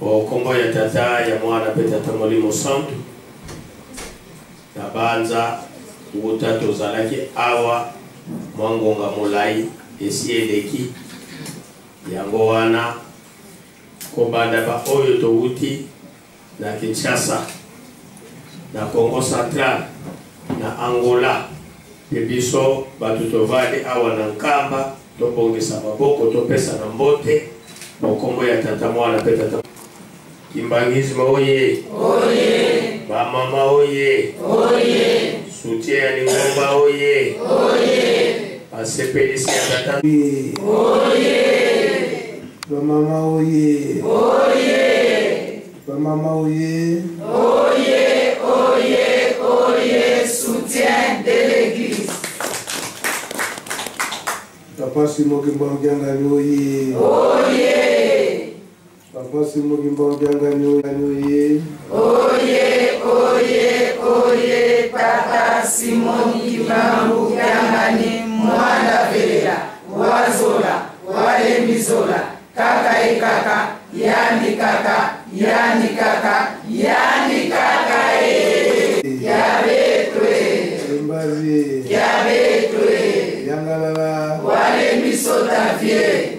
Kombo ya tata ya mwana pe tata Molimo Santo na banza utatu zalaki awa mwangonga mulai esieleki yango wana kobanda ba oyo touti na Kinshasa na Congo Central na Angola biso batu tovali awa na nkamba tobongisa maboko topesa na mbote kombo ya tata mwana pe tata Kimbangisme oye! Oye! Bamama oye! Oye! Soutien ya Lingomba oye! Oye! Asepelisi ya tata oye! Bamama oye! Oye! Bamama oye! Oye! Oye! Oye! Soutien de l'église! Papa Simon Kimbangiangani oye! Oye! Papa Simon Kimbangiangani oye! Oye! Oye! Oye! Papa Simon Kimbangiangani mwana velela wazola walemizola kaka ekaka yani kaka yani kaka yani kaka yabetwe Mbazi yabetwe Yangalala walemisota vie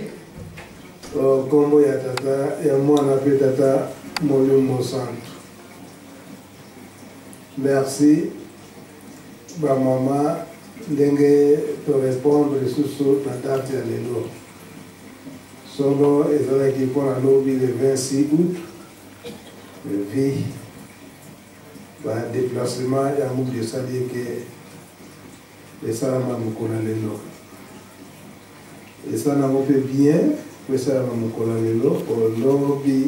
kombo ya tata ya mwana pe tata Molimo Santo. Merci ba mama ndenge to répondre susu na date ya lelo. Solo ezalaki mpona lobi le 26 août le vie ba déplacement ya moubi esali eke esalama mokolo lelo. Esala nango mpe bien po esalama mokolo lelo olobi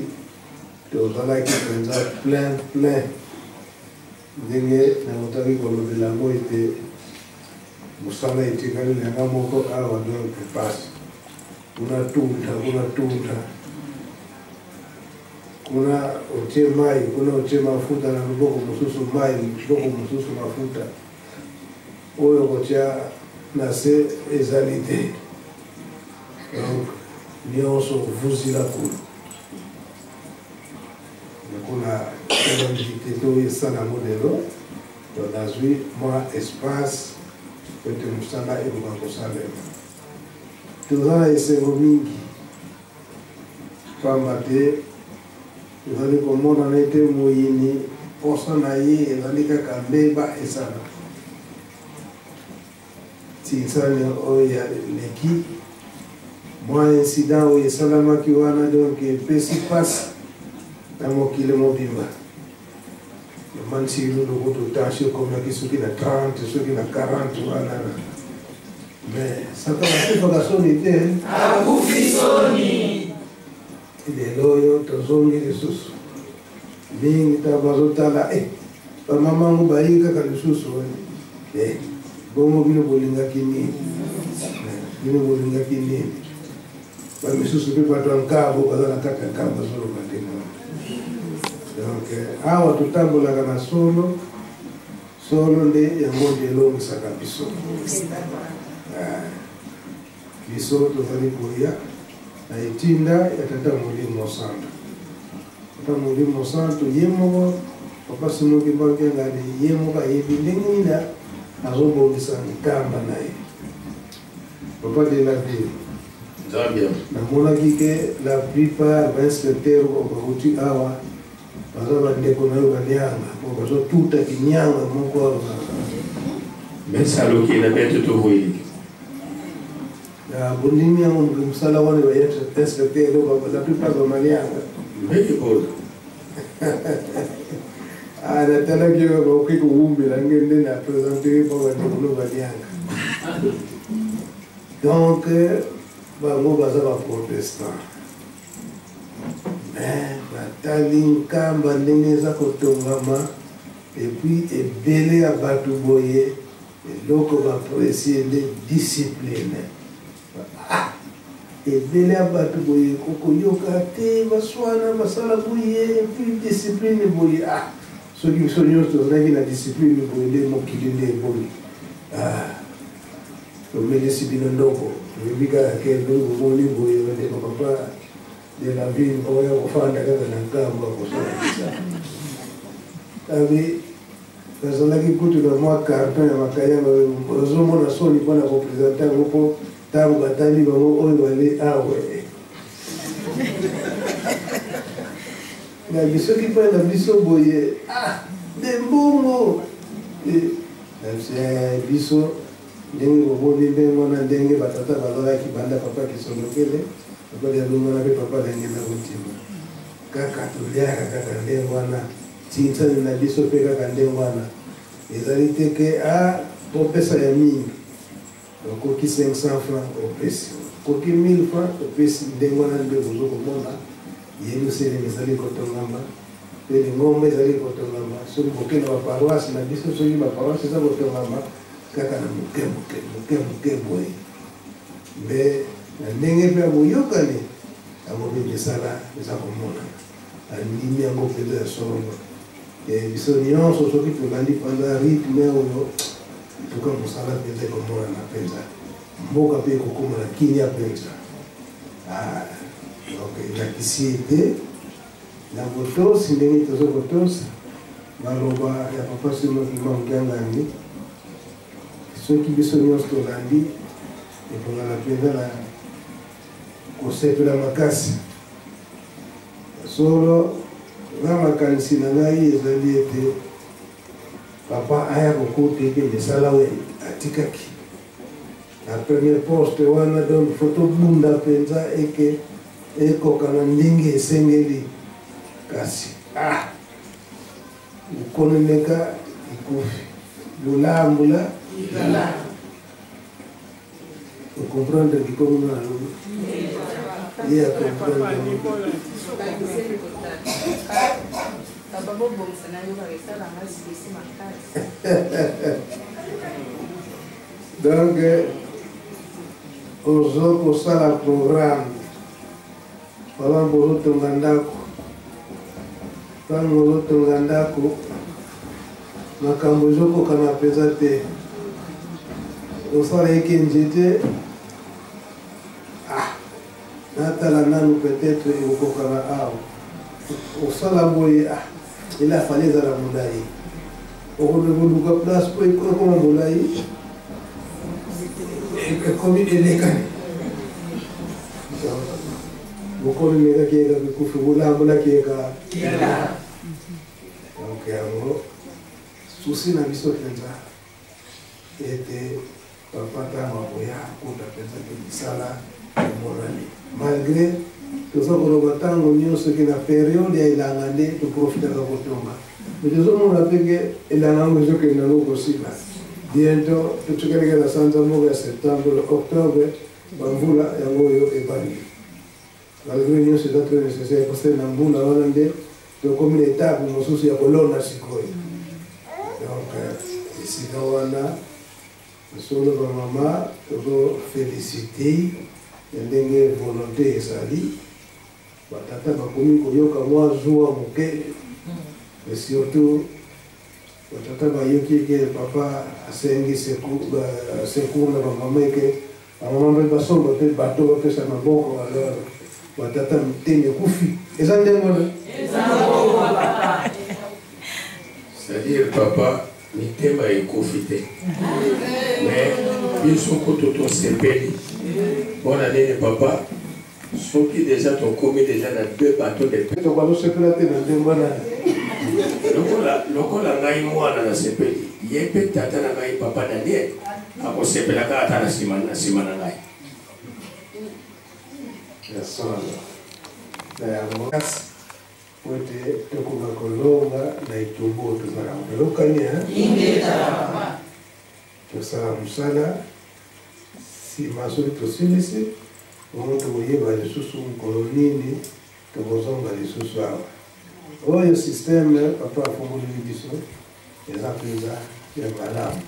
tozalaki mpenza plein ndenge nakotaki kolobela yango ete mosala etikali nanga moko awa donc pasi kuna tunda kuna otie mai kuna otie mafuta na loboko mosusu mai loboko mosusu mafuta oyo kotia na se ezali te donc nyonso vuzila kuna kuna activité to esala ngo lelo nazwi mwa espace ete mosala ekoka kosalema toza na esengo mingi pamba te tozali komonana ete moyini posa na ye ezali kaka mbeba esala tisani oyo ya leki mwa incident oyo esalamaki wana donc epesi mpasi na mokili mobimba mansilu lokoto tension komaki soki na 30 soki na 40 wana mais satana afifaka soni te akufi soni lelo oyo tozongi lisusu mingi ta bazotala bamamango bayi kaka lisusu bongo bino bolingaki nini bamisusu mpe bato ya nkabo baza na kati ya nkabo bazoloba te donc awa totambolaka na solo nde yango nde elongisaka biso biso tozali koya na etinda ya tata Molimo Santo. Tata Molimo Santo ye moko Papa Simon Kimbangiangani ye moko ayebi ndenge nini azobongisa nkamba na ye. Papa de la ville namonaki ke la plupart bainspecteur bakauti awa baza bandeko na yo banyanga po bazotuta kinyanga moko awa mesaloki na beto tovoyi bondimi yango mosala wana bainspecteur la plupart bamanyanga mekikola natalaki yo baoki kowumbela ngende na présente po bandeko no banyanga donc bango baza baprotestant mais batali nkamba ndenge eza kotongama epuis ebele ya bato boye eloko bapresie nde discipline ebele ya bato boye kokoyoka te baswana basala boye epuis discipline boye soki biso nyonso tozalaki na discipline boye nde mokili nde eboli tomelisi bino ndoko oyebika ke ndongo omoni boye bandeko papa de la ville oya kufanda kaka na ngambo akosola abi kazalaki kutu na mwa carton ya makayanga ozomona soni mpona kopresente yango mpo ntango batali bango oyo bale awe na biso kipa na biso boye de mbongo biso ndenge boboni ndenge wana ndenge batata balolaki banda papa kisondokele papa yalongana mpe papa lenge na kotima kaka toliaka kaka ndenge wana tinsani na biso mpe kaka ndenge wana ezali te ke popesa ya mingi okoki 500 francs opesi okoki 1000 francs opesi ndenge wana nde bozokomona yeluselemi ezali kotongama mpe lingomba ezali kotongama soki bokenda baparoise na biso soki baparoise eza kotongama kaka na moke boye mpe na ndenge mpe ya boyokani yango mpe misala eza komonana andimi yango mpenza ya solo biso nyonso soki tolandi mpenza rythme oyo tuka mosala mpenza ekomonana mpenza mboka mpe ekokoma na kinia mpenza donc elakisi ete na botosi ndenge tozo kotosa maloba ya papa simokima mkiangani soki biso nyonso tolandi ekongana mpenza na kosepela makasi solo na makanisi na ngai ezali ete papa aya kokuta eke misala oyo atikaki na premier poste wana donc foto bunda mpenza eke ekoka na ndenge esengeli kasi ukoneneka ikufi lulambula ukomprendre kikongo na lulu ye akomprendre donc ozo kosala programme wala bozotonga ndako ntango ozotonga ndako makambo ezokokana mpenza te osala eke nzete natala nanu peut-être ekokokana awa osala boye ela fale ezala molai okolekoluka place po ekoma molai ekomi elekani bokomi mekaki eka bikufi bolambulaki eka donc yango susi na biso mpenza ete papa ntango akoya kuta mpenza ke misala emonani malgré toza koloba ntango nyonso ke na periode ya elanga nde toprofitaka kotonga me tozomona mpeke elanga yango ezokende nango kosila bientôt totukeleke na sanza moko ya septembre octobre bamvula yango oyo ebali malgré nyonso eza très nécessaire parce na mbula wana nde tokomi na etape mosusu ya kolona sikoyo donc esika wana solo bamama tozo félicité ndenge volonté ezali batata bakomi koyoka mwa zuwa moke et surtout batata bayoki eke papa asengi secours na bamama eke bamama mpe basomba mpe bato bapesa maboko alors batata mitema ekufi eza ndenge wana c'est-à-dire papa mitema ekufi te mais biso kutu tosepeli mpona nini papa soki deja tokomi deja na 2 bateaux de paix tokozosepela te na ndenge wana lokola ngai mwana nasepeli ye mpe tata na ngai papa daniel akosepelaka ata na nsima na ngai ya solo na yango kasi po ete tokoka kolonga na etumbu tozala elokani tosala mosala nsima soki tosilisi omo tokoyeba lisusu mokolo nini tokozonga lisusu awa oyo systeme papa afungoleli biso eza mpenza ya malamu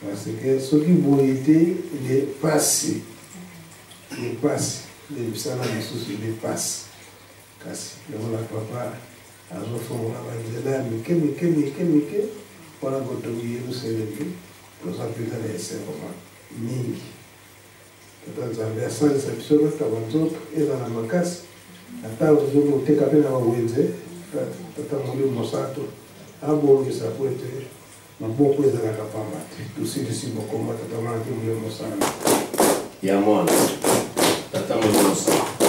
parce que soki boye te lepasi lebisana lisusu lepasi kasi yangola papa azofongola banzela ya mike mpona kotongi yerusalemi toza mpenza na esengo mingi tata nzambe asalisa biso taba nzoto ezala makasi ata ozokoteka mpe na bawenze tata molimo santo abongisa po ete maboko ezalaka pamba te tosilisi bokomba tata mwana te molimo santo ya mwana tata molimo santo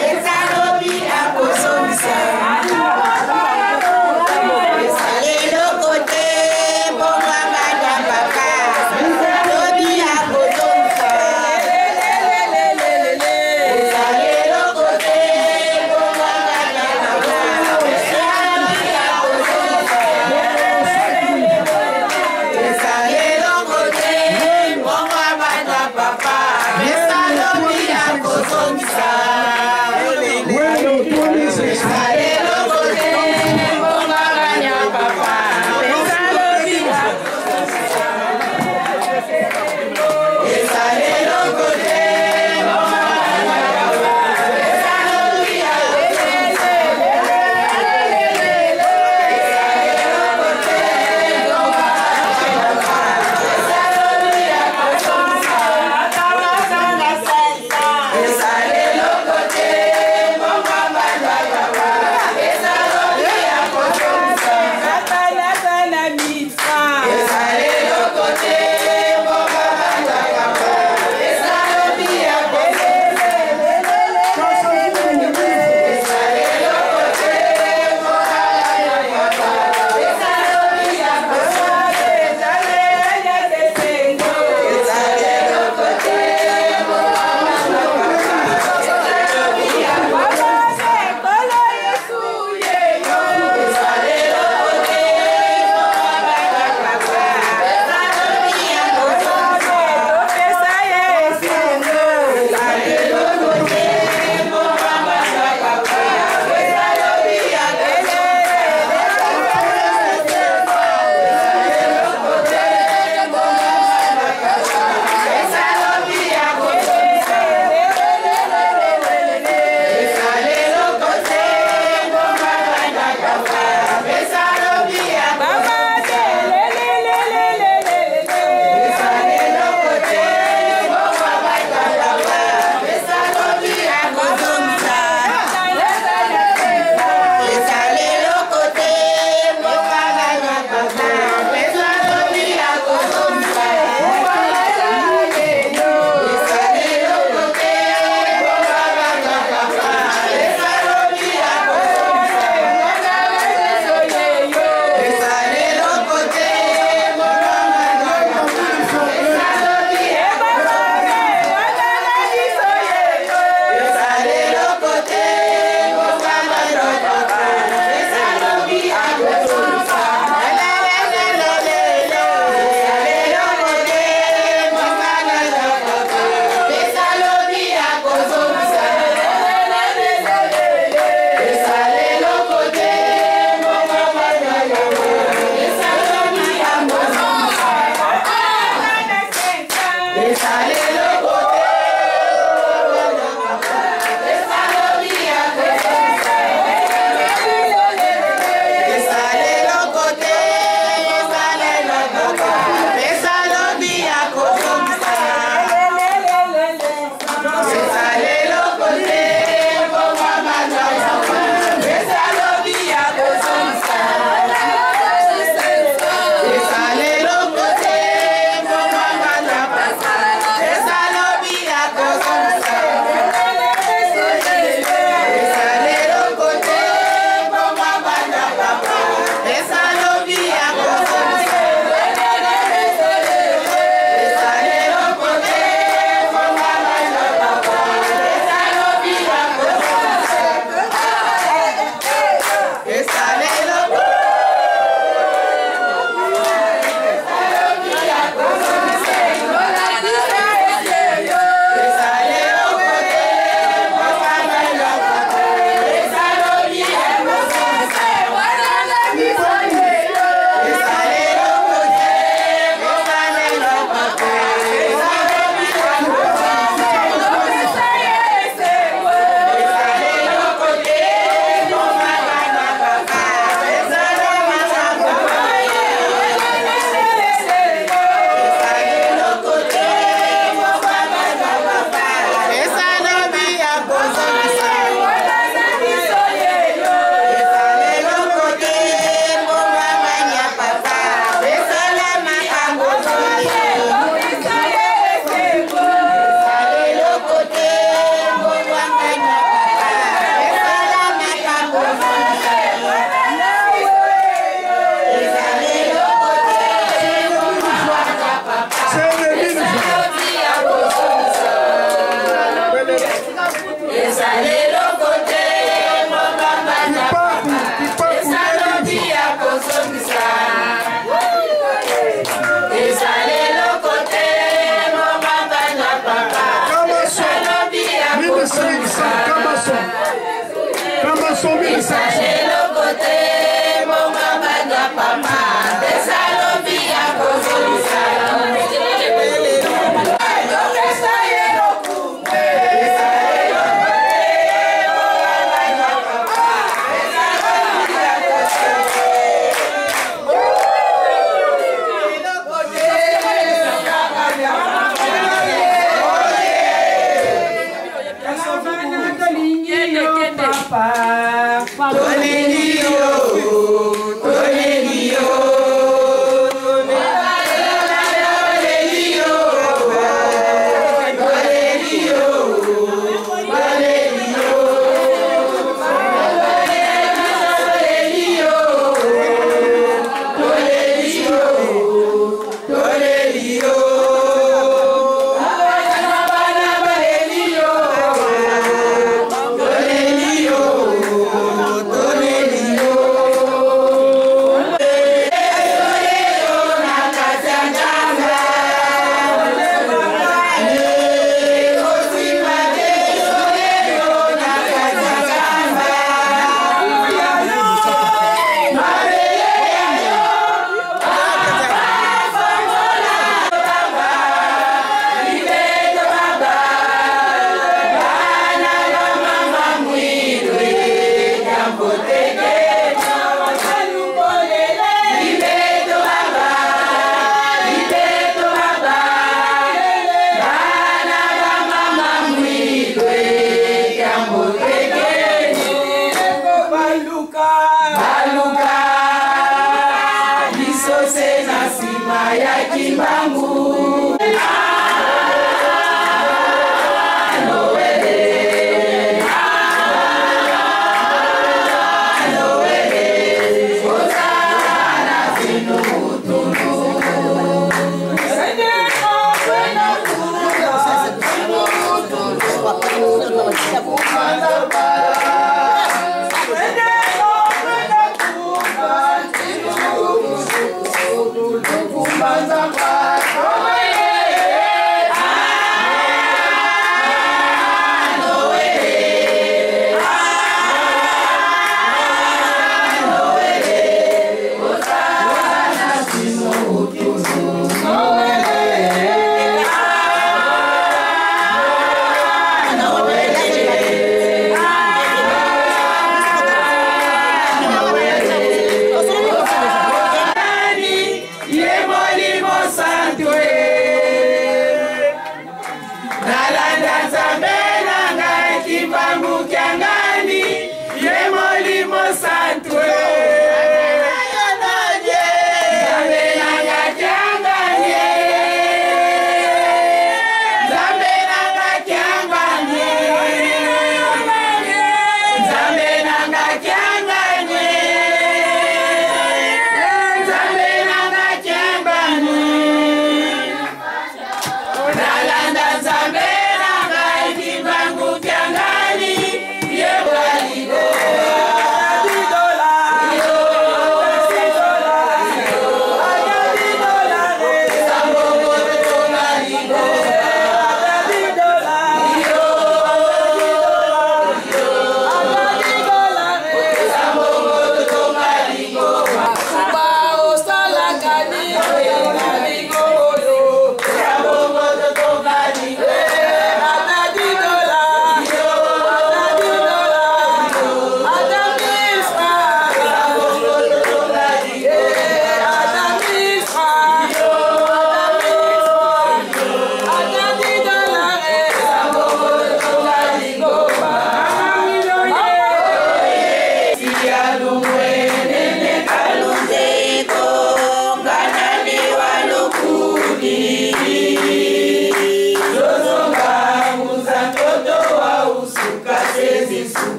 Allez,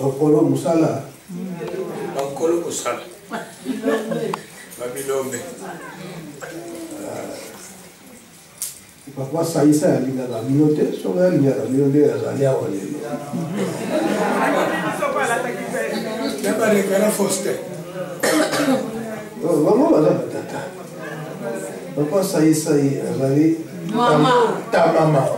Bakolo musala. Bakolo musala. Babilombe. Papa saisa alinga na minote, so alinga na minote azali awale. Naba rekala foste. Vamos baza batata. Papa saisa azali mama. Ta mama.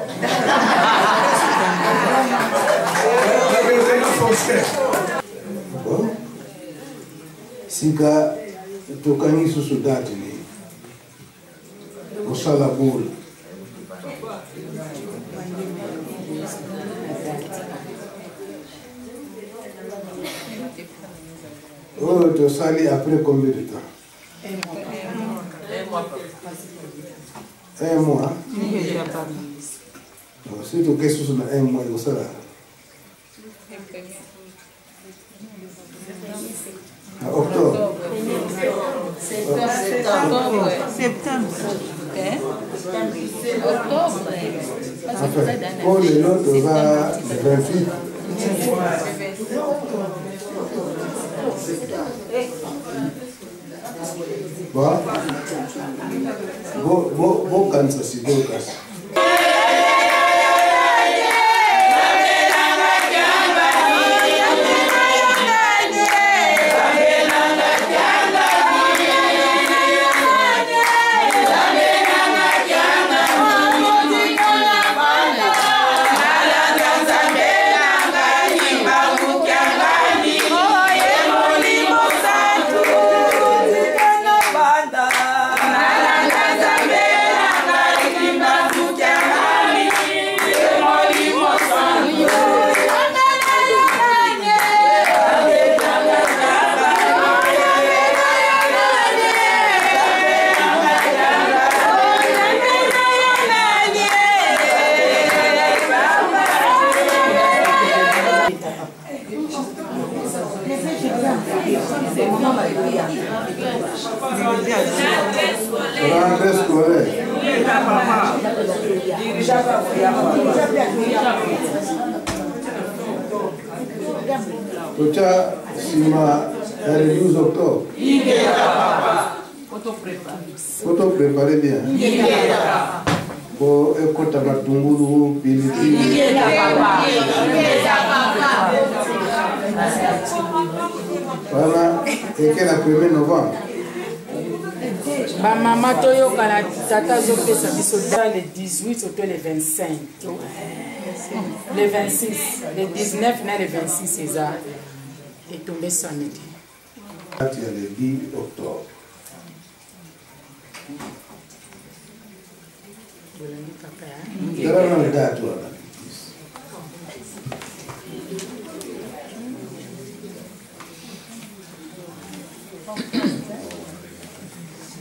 Bon. Sika tokani susu dati ni musala bula. Oh, tu sali après combien de temps? Un mois. Bon, si tu fais sous un mois, tu sera. Octobre. Septembre. Enfin, pour les autres, on va 28. Ba? Bo kansa si bokas. Tocha sima le 12 octobre. Faut préparer bien. Pour écouter ma tunguru pilipili. Voilà, et quel est le 1er novembre? Ma maman toyoka na tata zopesa biso le 18 au le 25. Le 26, le 19 na le 26 César est tombé samedi. Il y a le 10 octobre. Il y a une date.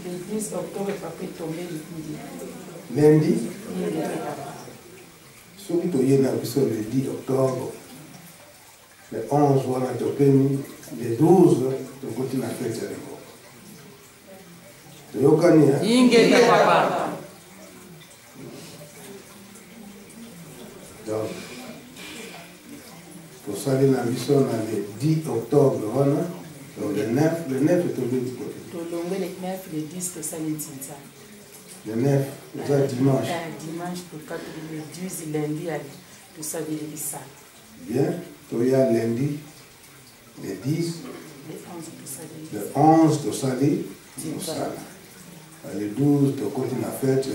Le 10 octobre, papa est tombé lundi. Celui qui est le 10 octobre, le 11, on a topé, le 12, on continue à faire le mot. Donc, pour ça, la mission le 10 octobre, donc le 9 est tombé du côté. Le 9, le 10, c'est ça le 9, c'est dimanche. Dimanche, pour le 12, lundi, tout ça, il ça. Bien, il y a lundi, le 10, le 11, tout ça, le 12, tu continues à faire, tu es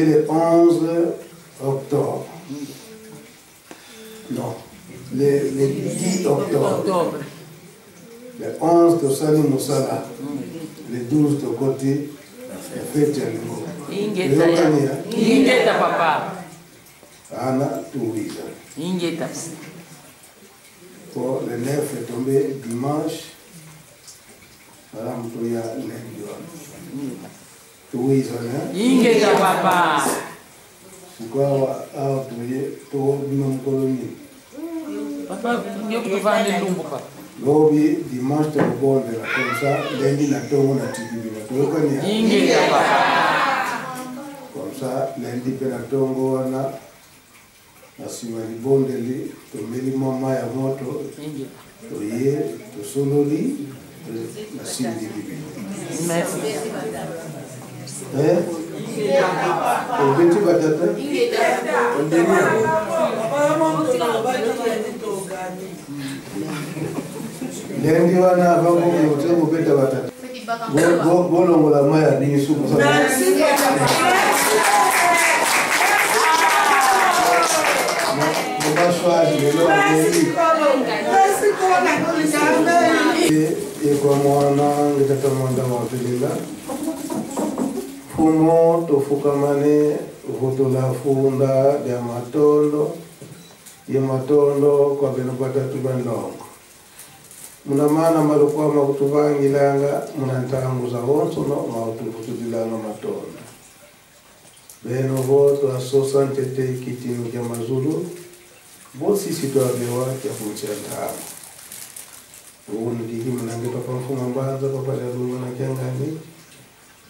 le 11 octobre. Non, le 10 octobre. Le 11 de Sali Moussala. Le 12 de côté, la fête à nouveau. Ingeta papa. Anna Touisa. Ingeta. Pour le 9 est tombé dimanche. Voilà, on y a lundi. Touisa, hein? Ingeta papa. Pourquoi tu es colonie? Papa, tu vas aller lumbu papa. Lobi dimanche tu bon de la comme ça, lundi la tombe na tibi na. Ingeta papa. Comme ça, lundi pe la tombe wana na sima libondeli to meli mama ya moto. Ingeta. To ye to sololi na sindi bibi. Merci. Obeti batata. Lendi wana bango mwote mubeta batata. Bolongo la maya ni suku sana. Mbashwaji lelo ni. Kwa mwana ngitata mwanda mwapilila. Fumo tofukamane votola funda ya matondo kwa beno batatu bandongo. Muna mana malukwa makutuvangilanga muna ntanguza honso no mautuvutulilanga matondo. Beno voto asosa ntete kitinu kya mazulu. Bosi situabewa kya funchi ya tamu. Uuni kiki mnange papa mfunga mbanza papa ya lunga na kiangani.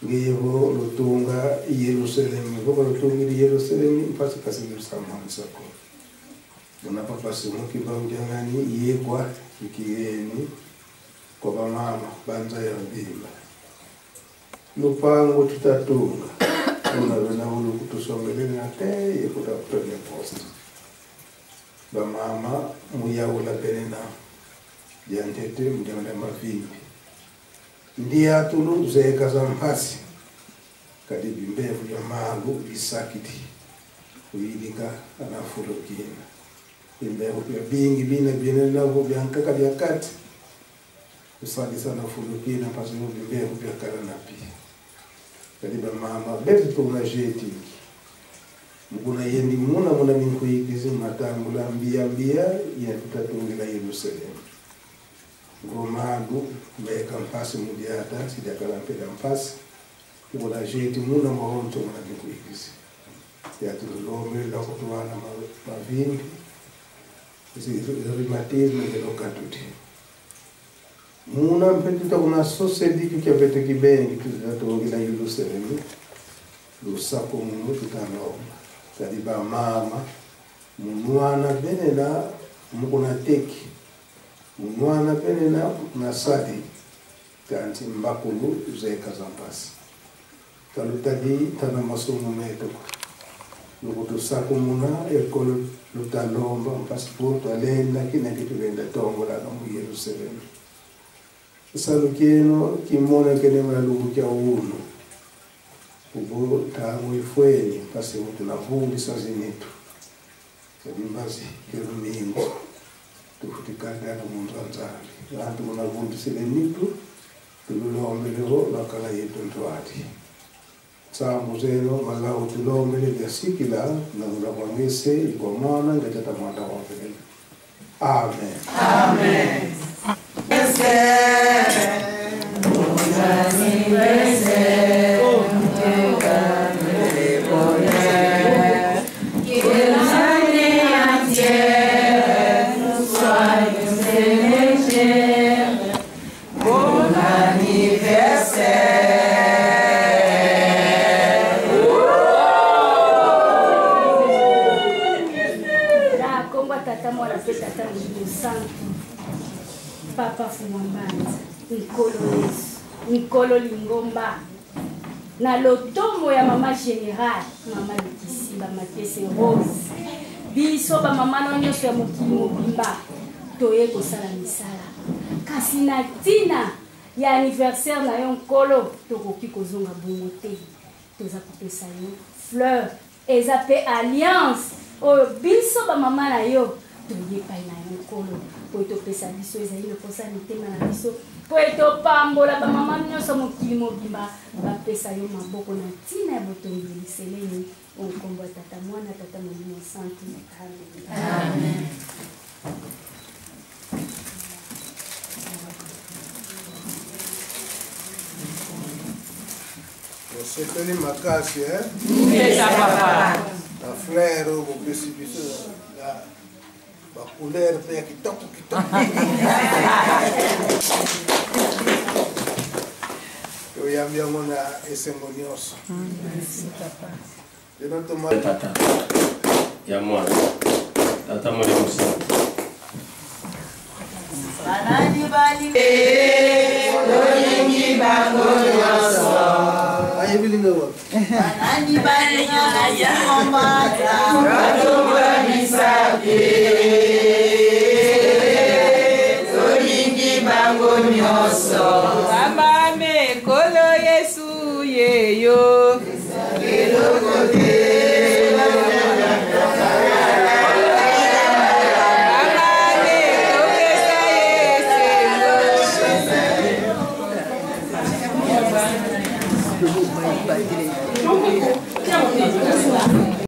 ngevo lutunga Yerusalemu voko lutunga Yerusalemu mpasi kasingir samang sako unapa pasi mukibang jangani yekwa ikieni kwa mama banza ya bimba lupango tutatunga unaweza ulu kutusongeleni ate yekutapele post ba mama muyaula benena jantete mjamana mavimbi ndia tulu zeka za mpasi kadi bimbevu ya malu bisakiti uidika anafurukina bimbevu pia bingi bina navo bianka kadi yakati usali sana furukina pasi bimbevu pia karana pia kadi ba mama beti tuna jeti muna yendi muna minkuikizi matambula mbia ya tutatungira Yerusalemu Gomadu mbeka mpasi mudiata sijakala mpeda mpasi muna jeti muna mahonto muna minkuikizi ya tulome la kutuwana mavindi rheumatisme ngelokatuti muna mpetita kuna sosedi kia pete kibengi tutatungira Yerusalemu lusako munu tutaloma kadiba mama munwana benena mukuna teki munwana benena nasadi kanti mbakulu zeka zampasi talutadi tana masomo meto lukutu sako muna ekolo lutalomba passport alenda kina kitu venda tongo la mu Yerusalemu salukeno kimona kene mwana lugu kya uno ubo tangu ifweni pasi mtu na vumbi sazinitu sadimbazi kirumingo tufutikanda na mundu anzali antu muna vumbi silenitu tululombeleho lakala yetu ntwati sambu zeno malau tulombele vya sikila na unavangese ikomana ngatata mwanda wapele amen Amen. Papa Fumambanza, Nicolo Lingomba, na lotomo ya mama général, mama Letisimba Matese Rose, biso ba mama no nyonso ya mokili mobimba, toye kosala misala. Kasi na tina ya anniversaire na yo nkolo, tokoki kozonga bongo te. Toza kopesa yo fleur, eza pe alliance, oyo biso ba mama na yo, toye pai na yo nkolo. Poito pesa biso ezali lokosa mitema na biso poito pambola ba mama nyonso mokili mobimba bapesa yo maboko na ntina ya botombeli seleni onkombo tata mwana tata molimo santi amen. Sepeli makasi Papa. La fleur au précipice la couleur pe kitoko. Eu ia me amona esse monioso. Eu não tomo tata ya mwana tata molimo santo Banani bali Doyengi bango nyoso Aye bilinga wa Banani bali nyoso Mama